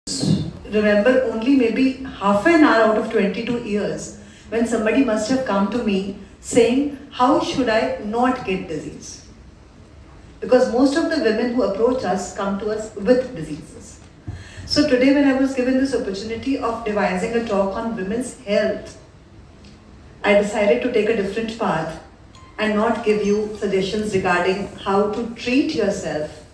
remember only maybe half an hour out of 22 years when somebody must have come to me saying, how should I not get disease? Because most of the women who approach us come to us with diseases. So today when I was given this opportunity of devising a talk on women's health, I decided to take a different path and not give you suggestions regarding how to treat yourself,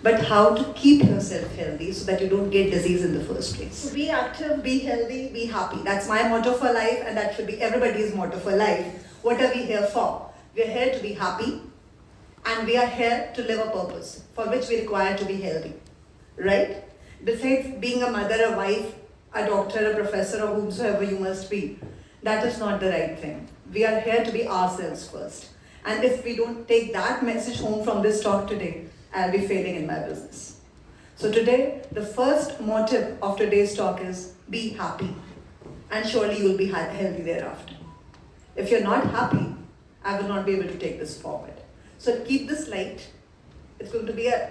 but how to keep yourself healthy so that you don't get disease in the first place. So be active, be healthy, be happy. That's my motto for life, and that should be everybody's motto for life. What are we here for? We are here to be happy, and we are here to live a purpose for which we require to be healthy, right? Besides being a mother, a wife, a doctor, a professor, or whomsoever you must be, that is not the right thing. We are here to be ourselves first. And if we don't take that message home from this talk today, I'll be failing in my business. So today, the first motive of today's talk is be happy. And surely you'll be healthy thereafter. If you're not happy, I will not be able to take this forward. So keep this light. It's going to be an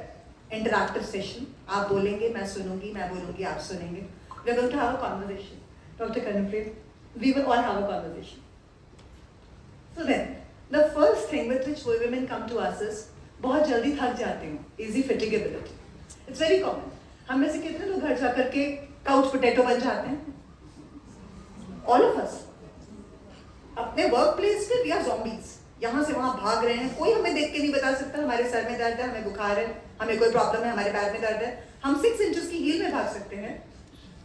interactive session. आप बोलेंगे, मैं सुनूंगी, मैं बोलूंगी, आप सुनेंगे. We're going to have a conversation. Dr. Kanupreet, we will all have a conversation. So then, the first thing with which women come to us is, बहुत जल्दी थक जाती हूँ, easy fatigability. It's very common. हम में से कितने लोग घर जाकर के couch potato बन जाते हैं? All of us. अपने work place पे we are zombies. यहाँ से वहाँ भाग रहे हैं, कोई हमें देख के नहीं बता सकता हमारे सर में दर्द है, हमें बुखार है, हमें कोई प्रॉब्लम है, हमारे पैर में दर्द है. हम 6 inches की हील में भाग सकते हैं,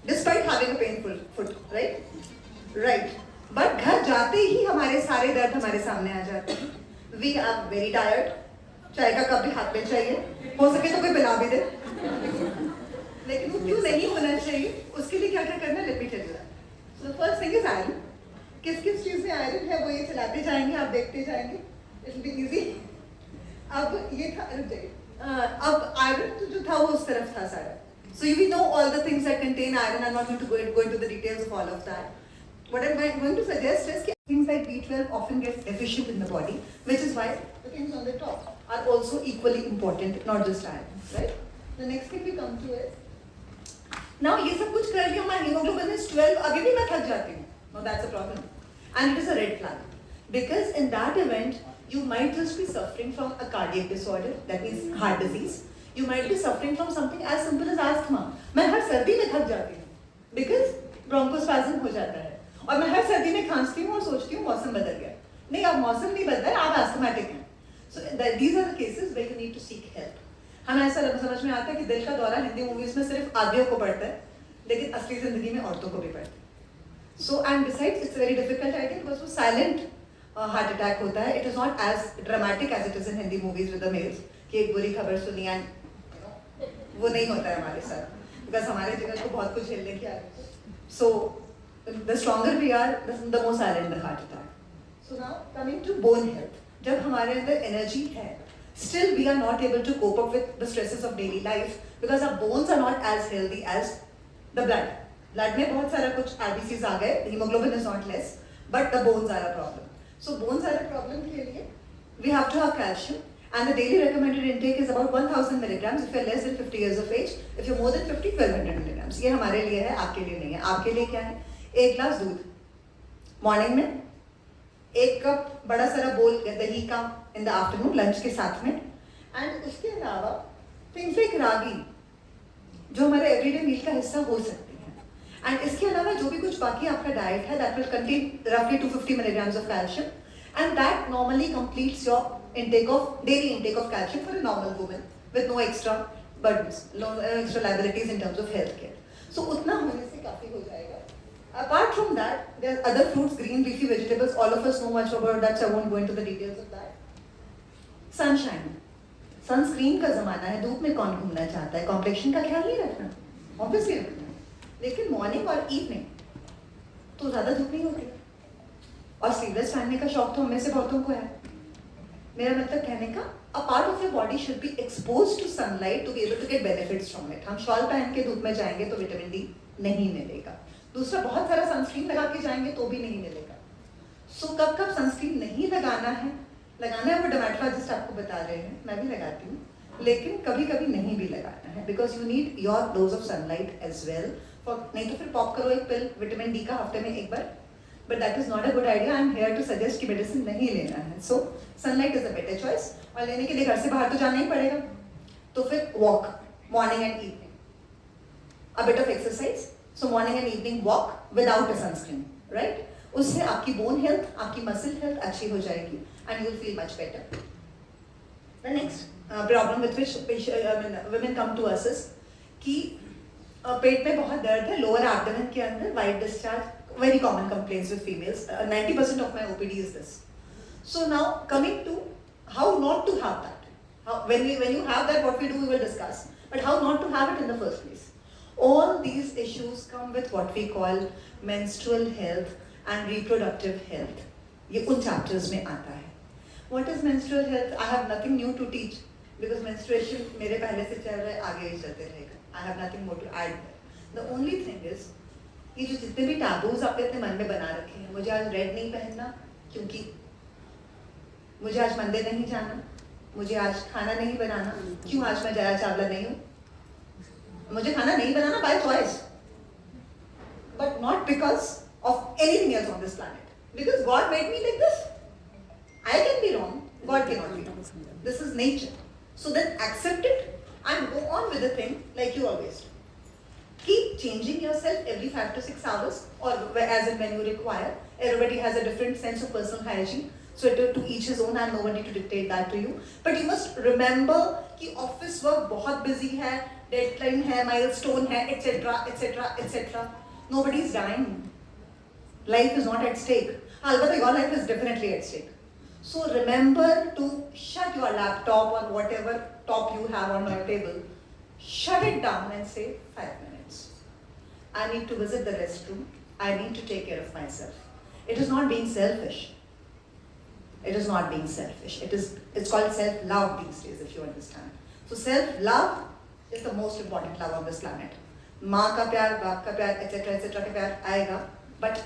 despite having a painful foot, right? Right. But घर जाते ही हमारे सारे दर्द हमारे सामने आ जाते हैं. We are very tired. चाय का कप भी हाथ में चाहिए, हो सके तो कोई पिला भी दे. लेकिन वो क्यों नहीं होना चाहिए, उसके लिए क्या क्या करना है, let me tell you that. So the first thing is iron. किस किस चीज़ में आयरन है वो ये चलाते जाएंगे, आप देखते जाएंगे. It will be easy. अब ये था, रुक जाइए. अब आयरन जो था वो उस तरफ था सारा. So you know all the things that contain iron. I'm not going to go into the details of all of that. What I'm going to suggest is that things like B12 often get deficient in the body, which is why the things on the top are also equally important, not just iron, right? The next thing we come to is, now ये सब कुछ कर लिया, my hemoglobin is 12, अभी भी मैं थक जाती हूँ. No, that's a problem. And it is a red flag. Because in that event, you might just be suffering from a cardiac disorder, that means heart disease. You might be suffering from something as simple as asthma. मैं हर सर्दी में थक जाती हूँ. Because bronchospasm हो जाता है. और मैं हर सर्दी में खांसती हूँ और सोचती हूँ मौसम बदल गया. नहीं, अब मौसम नहीं बदला है, आप asthmatic हैं. So these are the cases where you need to seek help. हमें ऐसा समझ में आता है कि दिल का दौरा हिंदी मूवीज में सिर्फ आदियों को पड़ता है, लेकिन असली जिंदगी में औरतों को भी पड़ता है. So and besides, it's a very difficult idea because वो silent heart attack होता है. It is not as dramatic as it is in Hindi movies with the males कि एक बुरी खबर सुनी and वो नहीं होता है हमारे साथ. Because हमारे जगह को बहुत कुछ झेलने की आदत है. So the stronger we are, the more silent the heart attack. So now coming to bone health. जब हमारे अंदर energy है, still we are not able to cope up with the stresses of daily life because our bones are not as healthy as the blood. Blood में बहुत सारा कुछ RBCs आ गए, hemoglobin is not less, but the bones are a problem. So bones are a problem के लिए we have to have calcium, and the daily recommended intake is about 1000 milligrams if you're less than 50 years of age. If you're more than 50, 1200 milligrams. ये हमारे लिए है, आपके लिए नहीं है. आपके लिए क्या है? 1 गिलास दूध मॉर्निंग में, 1 कप बड़ा सारा बोल दही का इन द आफ्टरनून लंच के साथ में, एंड उसके अलावा थिंग्स लाइक रागी जो हमारे एवरीडे मील का हिस्सा हो सकती है. एंड इसके अलावा जो भी कुछ बाकी आपका डाइट है दैट विल कंटेन रफली 250 milligrams of calcium, and that normally completes your daily intake of calcium for a normal woman with no extra burdens, no extra liabilities in terms of health care. So उतना होने से काफी हो जाएगा. Apart from that, there are other fruits, green leafy vegetables. All of us know much about that, so I won't go into the details of that. Sunshine. Sunscreen का ज़माना है, धूप में कौन घूमना चाहता है? कॉम्प्लेक्शन का ख्याल नहीं रखना, obviously रखना है. लेकिन मॉर्निंग और इवनिंग तो ज़्यादा धूप नहीं होती. और स्लीवलेस पहनने का शौक तो हमें से बहुतों को है. मेरा मतलब कहने का, a part of your body should be exposed to sunlight to be able to get benefits from it. हम शॉल पहन के धूप में जाएंगे तो विटामिन डी नहीं मिलेगा. दूसरा, बहुत सारा सनस्क्रीन लगा के जाएंगे तो भी नहीं मिलेगा. सो कब कब सनस्क्रीन नहीं लगाना है वो डर्मेटोलॉजिस्ट आपको बता रहे हैं, मैं भी लगाती हूँ. लेकिन कभी कभी नहीं भी लगाना है, because you need your dose of sunlight as well. नहीं तो फिर पॉप करो एक पिल विटामिन डी का हफ्ते में एक बार, but that is not a good idea. I am here to suggest कि मेडिसिन नहीं लेना है। So sunlight is a better choice, और लेने के लिए घर से बाहर तो जाना ही पड़ेगा, तो फिर walk morning and evening, a bit of exercise. So morning and evening walk without a sunscreen, right? उससे आपकी बोन हेल्थ, आपकी मसल हेल्थ अच्छी हो जाएगी and you will feel much better. The next problem with which women come to us is कि पेट में बहुत दर्द है, लोअर एब्डोमेन के अंदर, white discharge, very common complaints with females, 90% of my OPD is this. So now coming to how not to have that. When you have that, what we do, we will discuss. But how not to have it in the first place. All these issues come with what we call menstrual health and reproductive health. ये उन chapters में आता है. What is menstrual health? I have nothing new to teach because menstruation मेरे पहले से चल रहा है, आगे भी चलते रहेगा. I have nothing more to add there. The only thing is, ये जो जितने भी टैबूज आपने अपने मन में बना रखे हैं, मुझे आज रेड नहीं पहनना क्योंकि मुझे आज मंदिर नहीं जाना, मुझे आज खाना नहीं बनाना, क्यों आज मैं जया चावला नहीं हूँ, मुझे खाना नहीं बनाना by choice, but not because of anything else on this planet, because God made me like this. I can be wrong, God can not be wrong. This is nature. So then accept it and go on with the thing like you always do. Keep changing yourself every 5 to 6 hours, or as and when you require. Everybody has a different sense of personal hygiene, so to each his own, and nobody to dictate that to you. But you must remember कि office work बहुत busy है, deadline है, milestone है, etc., etc., etc. Nobody is dying. Life is not at stake. Albatta your life is definitely at stake. So remember to shut your laptop or whatever top you have on your table, shut it down and say 5 minutes. I need to visit the restroom. I need to take care of myself. It is not being selfish. It is not being selfish. It's called self-love these days, if you understand. So self-love is the most important love on this planet. माँ का प्यार, बाप का प्यार, etc., etc. का प्यार आएगा, but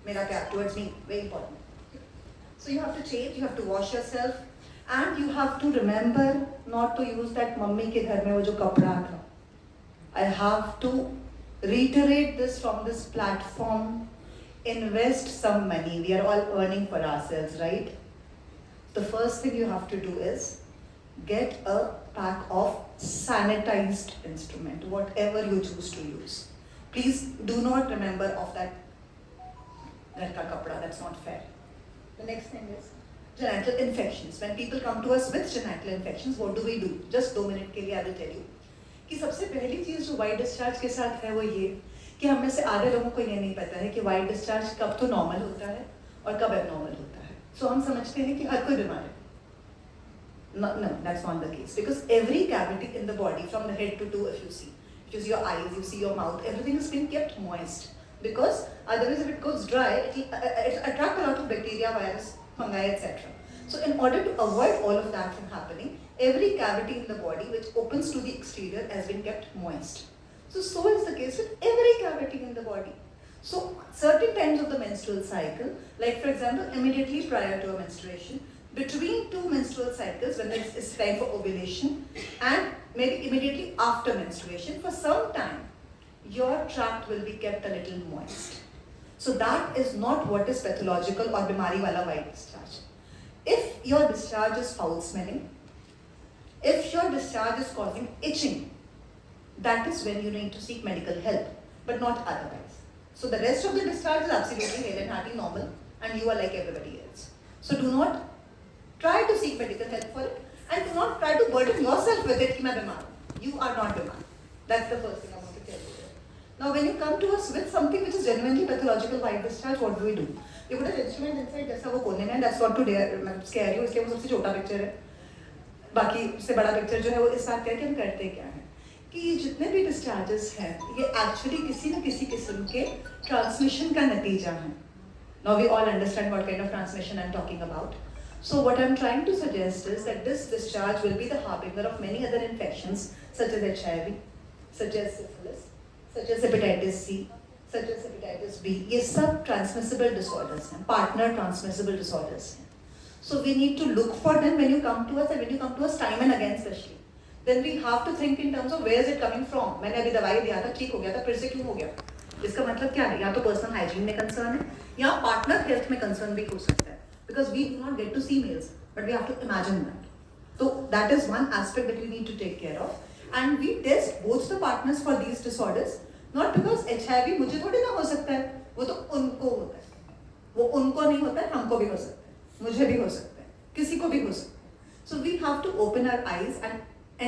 मेरा प्यार towards me very important. So you have to change, you have to wash yourself, and you have to remember not to use that mummy के घर में वो जो कपड़ा था. I have to reiterate this from this platform. Invest some money. We are all earning for ourselves, right? The first thing you have to do is get a pack of sanitized instrument, whatever you choose to use. Please do not remember of that घर का कपड़ा. That's not fair. The next thing is genital infections. When people come to us with genital infections, what do we do? Just 2 minutes के लिए I will tell you कि सबसे पहली चीज़ जो white discharge के साथ है वो ये कि हम में से आधे लोगों को ये नहीं पता है कि white discharge कब तो normal होता है और कब abnormal होता है. So हम समझते हैं कि हर कोई बीमार है. No, that's not the case. Because every cavity in the body, from the head to toe, if you see your eyes, you see your mouth, everything is being kept moist. Because otherwise if it goes dry, it will attract a lot of bacteria, virus, fungi, etc. So in order to avoid all of that from happening, every cavity in the body which opens to the exterior has been kept moist. So is the case with every cavity in the body. So certain times of the menstrual cycle, like for example, immediately prior to a menstruation, between 2 menstrual cycles when it's time for ovulation, and maybe immediately after menstruation, for some time, your tract will be kept a little moist. So that is not what is pathological or bimari wala white discharge. If your discharge is foul smelling, if your discharge is causing itching, that is when you need to seek medical help, but not otherwise. So the rest of the discharge is absolutely hale and hearty normal, and you are like everybody else. So do not try to seek medical help for it, and do not try to burden yourself with it कि मैं बीमार हूँ. You are not बीमार. That's the first thing I want to tell you. Now when you come to us with something which is genuinely pathological white discharge, what do we do? You put an instrument inside जैसा वो कोने में, that's not to scare you, इसलिए वो सबसे छोटा picture है. बाकी उससे बड़ा पिक्चर जो है वो इस बात करके हम करते क्या है कि जितने भी डिस्चार्जेस हैं ये एक्चुअली किसी न किसी किस्म के ट्रांसमिशन का नतीजा है. Now we all understand what kind of transmission I'm talking about. So what I'm trying to suggest is that this discharge will be the harbinger of many other infections such as HIV, such as syphilis, such as hepatitis C, such as hepatitis B. ये सब transmissible disorders हैं, partner transmissible disorders हैं. So we need to look for them when you come to us, and when you come to us time and again especially. Then we have to think in terms of where is it coming from. मैंने अभी दवाई दिया था, ठीक हो गया था, फिर से क्यों हो गया? इसका मतलब क्या है? या तो पर्सनल हाइजीन में कंसर्न है, या पार्टनर हेल्थ में कंसर्न भी हो सकता है. Because we do not get to see males, but we have to imagine that. So that is one aspect that we need to take care of. And we test both the partners for these disorders, not because HIV मुझे थोड़ी ना हो सकता है, वो तो उनको होता है. वो उनको नहीं होता है, हमको भी हो सकता है, मुझे भी हो सकता है, किसी को भी हो सकता है. So we have to open our eyes and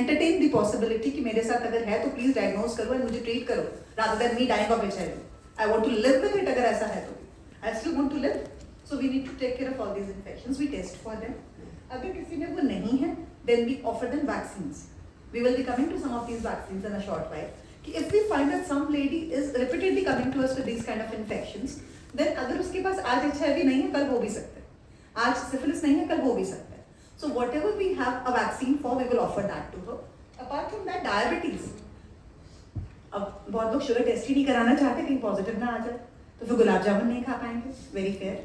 entertain the possibility कि मेरे साथ अगर है तो प्लीज डायग्नोज करो और मुझे ट्रीट करो, rather than me dying of HIV. I want to live with it अगर ऐसा है तो. I still want to live. So we need to take care of all these infections. We test for them. अगर किसी में वो नहीं है, then we offer them vaccines. We will be coming to some of these vaccines in a short while. कि if we find that some lady is repeatedly coming to us with these kind of infections, then अगर उसके पास आज HIV नहीं है, कल हो भी सकता है. आज syphilis नहीं है, कल हो भी सकता है. So whatever we have a vaccine for, we will offer that to her. Apart from that, diabetes. अब बहुत लोग शुगर टेस्ट ही नहीं कराना चाहते कहीं पॉजिटिव ना आ जाए, तो फिर गुलाब जामुन नहीं खा पाएंगे. Very fair.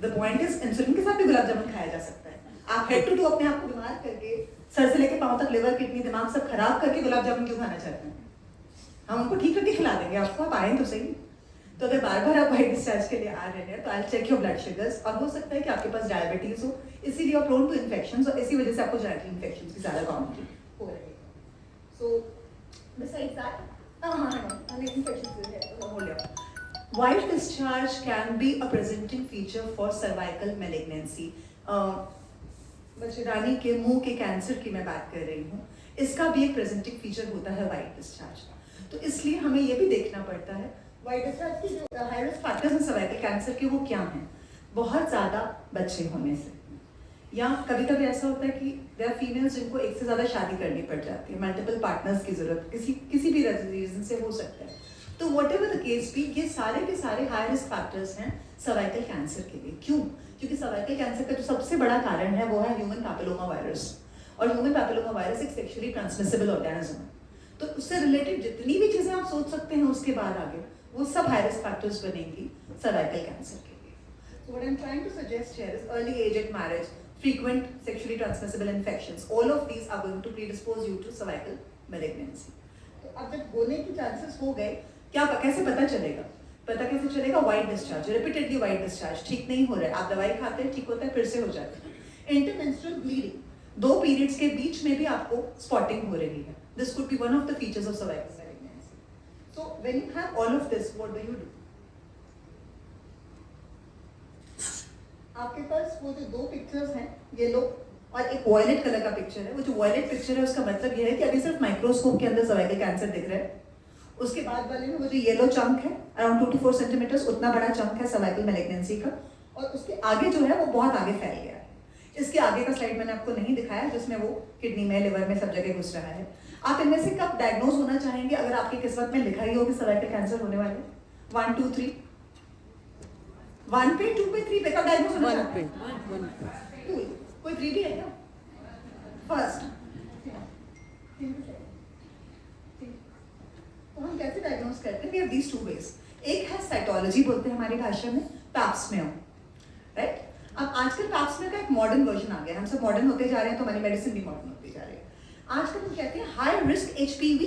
The point is insulin के साथ भी गुलाब जामुन खाया जा सकता है. आप हेड टू टू अपने आप को बीमार करके, सर से लेके पांव तक लिवर किडनी दिमाग सब खराब करके गुलाब जामुन क्यों खाना चाहते हैं? हम उनको ठीक करके खिला देंगे आपको, आप आए तो सही. तो अगर बार बार आप वाइट डिस्चार्ज के लिए आ रहे हैं तो I check your blood sugars, और हो सकता है कि आपके पास डायबिटीज हो, इसीलिए आप प्रोन टू इन्फेक्शंस, और इसी वजह से आपको जेनेटिक इन्फेक्शंस की ज़्यादा कॉमन हो रही है. So besides that white discharge can be a presenting feature for cervical malignancy. बच्चेदानी के मुंह के कैंसर की मैं बात कर रही हूँ, इसका भी एक प्रेजेंटिंग फीचर होता है वाइट डिस्चार्ज. तो इसलिए हमें ये भी देखना पड़ता है वाइट डिस्चार्ज की जो हाई रिस्क फैक्टर्स हैं सर्वाइकल कैंसर के वो क्या हैं. बहुत ज़्यादा बच्चे होने से, या कभी कभी ऐसा होता है कि देयर आर फीमेल्स जिनको एक से ज़्यादा शादी करनी पड़ जाती है, मल्टीपल पार्टनर्स की ज़रूरत किसी भी रीज़न से हो सकता है. तो वट एवर द केस भी, ये सारे के सारे हाई रिस्क फैक्टर्स हैं सर्वाइकल कैंसर के लिए. क्यों? क्योंकि सर्वाइकल कैंसर का जो सबसे बड़ा कारण है वो है ह्यूमन पैपिलोमा वायरस, और ह्यूमन पैपिलोमा वायरस एक सेक्सुअली ट्रांसमिसिबल ऑर्गेनिज्म है. तो उससे रिलेटेड जितनी भी चीज़ें आप सोच सकते हैं उसके बाद आगे वो सब हाई रिस्क फैक्टर्स बनेंगी सर्वाइकल कैंसर के लिए. So what I'm trying to suggest here is early age at marriage, frequent sexually transmissible infections, all of these are going to predispose you to cervical malignancy. तो अब जब होने की chances हो गए, क्या कैसे पता चलेगा? पता कैसे चलेगा? White discharge, repeatedly white discharge, ठीक नहीं हो रहा है, आप दवाई खाते हैं, ठीक होता है, फिर से हो जाता है. इंटरमेंस्ट्रुअल ब्लीडिंग, 2 पीरियड्स के बीच में भी आपको स्पॉटिंग हो रही है. This could be one of the features of cervical malignancy. So when you have all of this, what do? आपके पास वो जो 2 पिक्चर्स हैं, ये लो, और एक वॉयलेट कलर का पिक्चर है. वो जो वॉयलेट पिक्चर है उसका मतलब ये है कि अभी सिर्फ माइक्रोस्कोप के अंदर सर्वाइकल कैंसर दिख रहा है. उसके बाद वाले में वो जो येलो चंक है अराउंड 2 to 4 सेंटीमीटर्स, उतना बड़ा चंक है सर्वाइकल मैलिग्नेंसी का, और उसके आगे जो है वो बहुत आगे फैल गया है. इसके आगे का स्लाइड मैंने आपको नहीं दिखाया, जिसमें वो किडनी में, लिवर में, सब जगह घुस रहा है. आप इनमें से कब डायग्नोज होना चाहेंगे अगर आपकी किस्मत में लिखा ही हो कि सर्वाइकल कैंसर होने वाले? 1 2 3 1 पे 2 पे 3 पे कब डायग्नोज होना चाहते हैं? कोई 3D है क्या? फर्स्ट. तो हम कैसे डायग्नोज करते हैं? We have these 2 ways. एक है साइटोलॉजी बोलते हैं हमारी भाषा में, पैप्समेयर, राइट? अब आजकल पैप्समेयर का एक मॉडर्न वर्जन आ गया. हम सब मॉडर्न होते जा रहे हैं तो हमारी मेडिसिन भी मॉडर्न होती जा रही है. आजकल हम कहते हैं हाई रिस्क HPV.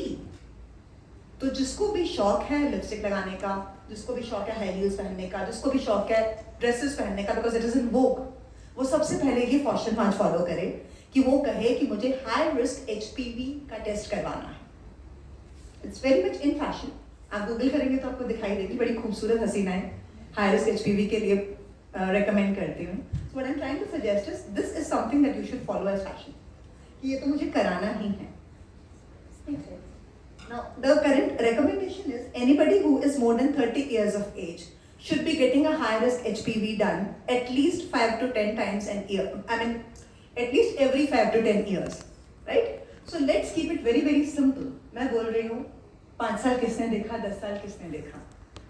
तो जिसको भी शौक है लिपस्टिक लगाने का, जिसको भी शौक है हाई हील्स पहनने का, जिसको भी शौक है ड्रेसेस पहनने का, बिकॉज इट इज इन वोग, वो सबसे पहले ये कॉशन पांच फॉलो करे कि वो कहे कि मुझे हाई रिस्क HPV का टेस्ट करवाना है. It's very much in fashion. आप गूगल करेंगे तो आपको दिखाई देगी, बड़ी खूबसूरत हसीनाएं हाई रिस्क HPV के लिए रेकमेंड करती हूँ. So what I am trying to suggest is this is something that you should follow as fashion, कि ये तो मुझे कराना ही है. Now, the current recommendation is anybody who is more than 30 years of age should be getting a high risk HPV done at least 5 to 10 times an year. I mean, at least every 5 to 10 years, right? So let's keep it very very simple. मैं बोल रही हूँ 5 साल किसने देखा, 10 साल किसने देखा,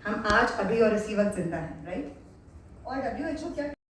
हम आज अभी और इसी वक्त जिंदा हैं, right? और WHO क्या